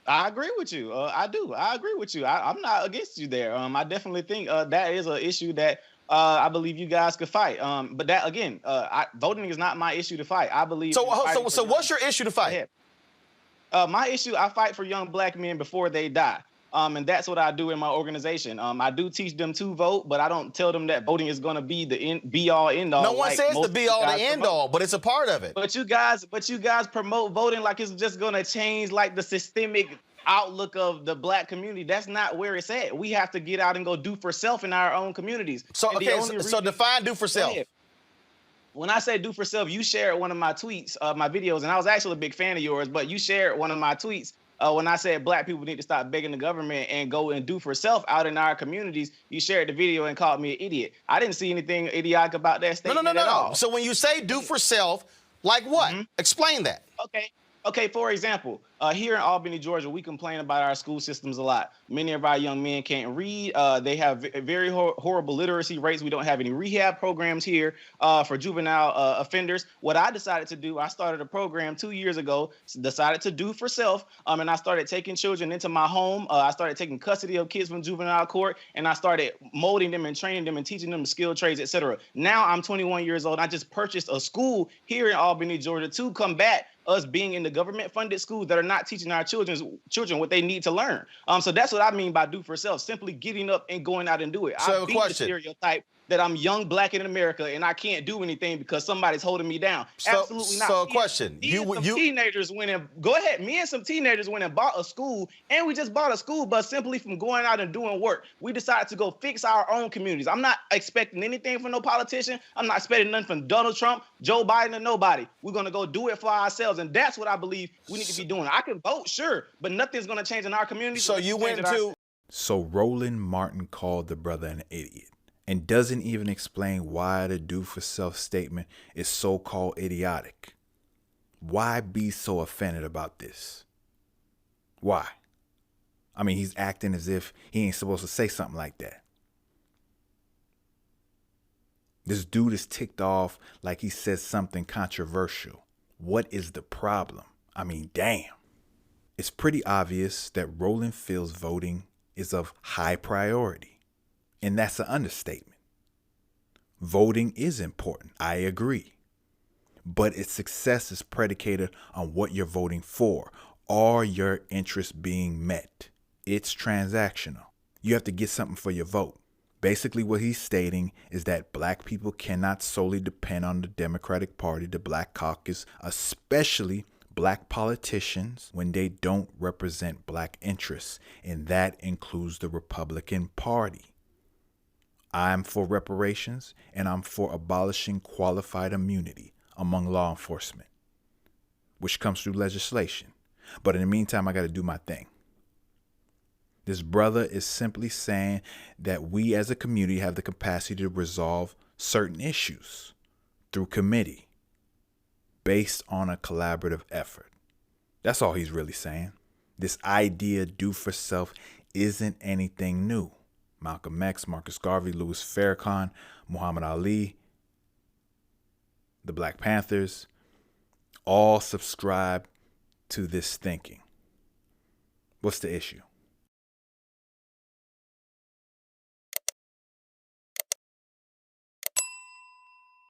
I agree with you. I do. I agree with you. I'm not against you there. I definitely think that is an issue that I believe you guys could fight. But that again, voting is not my issue to fight. I believe So, in fighting for what's young. your issue to Go fight? ahead. My issue, I fight for young black men before they die. And that's what I do in my organization. I do teach them to vote, but I don't tell them that voting is going to be the be all end No all one like says to most of be you all the guys end promote. all, but it's a part of it. But you guys promote voting like it's just gonna change like the systemic outlook of the black community. That's not where it's at. We have to get out and go do for self in our own communities. So, And the okay, only so reason, define do for go self. ahead. When I say do for self, you shared one of my tweets, my videos, and I was actually a big fan of yours, but you shared one of my tweets when I said black people need to stop begging the government and go and do for self out in our communities. You shared the video and called me an idiot. I didn't see anything idiotic about that No, no, no, statement no, at no. all. So when you say do for self, like what? Mhm. Explain that. Okay. Okay. For example, here in Albany, Georgia, we complain about our school systems a lot. Many of our young men can't read. They have very horrible literacy rates. We don't have any rehab programs here for juvenile offenders. What I decided to do, I started a program 2 years ago. Decided to do for self, and I started taking children into my home. I started taking custody of kids from juvenile court, and I started molding them and training them and teaching them skill trades, etc. Now I'm 21 years old. I just purchased a school here in Albany, Georgia, to combat us being in the government funded schools that are not teaching our children what they need to learn. So that's what I mean by do for self, simply getting up and going out and do it. So I have I a beat the question. stereotype that I'm young, black, in America, and I can't do anything because somebody's holding me down. Absolutely not. So a question. Me and some teenagers went and go ahead. Me and some teenagers went and bought a school, and we just bought a school bus simply from going out and doing work. We decided to go fix our own communities. I'm not expecting anything from no politician. I'm not expecting nothing from Donald Trump, Joe Biden, or nobody. We're gonna go do it for ourselves, and that's what I believe we need to be doing. I can vote, sure, but nothing's gonna change in our communities. So you went to. So Roland Martin called the brother an idiot and doesn't even explain why the do for self statement is so-called idiotic. Why be so offended about this? Why? I mean, he's acting as if he ain't supposed to say something like that. This dude is ticked off like he said something controversial. What is the problem? I mean, damn. It's pretty obvious that Roland feels voting is of high priority, and that's an understatement. Voting is important, I agree, but its success is predicated on what you're voting for. Are your interests being met? It's transactional. You have to get something for your vote. Basically, what he's stating is that black people cannot solely depend on the Democratic Party, the Black Caucus, especially black politicians, when they don't represent black interests, and that includes the Republican Party. I'm for reparations, and I'm for abolishing qualified immunity among law enforcement, which comes through legislation. But in the meantime, I got to do my thing. This brother is simply saying that we as a community have the capacity to resolve certain issues through committee based on a collaborative effort. That's all he's really saying. This idea, do for self, isn't anything new. Malcolm X, Marcus Garvey, Louis Farrakhan, Muhammad Ali, the Black Panthers, all subscribe to this thinking. What's the issue?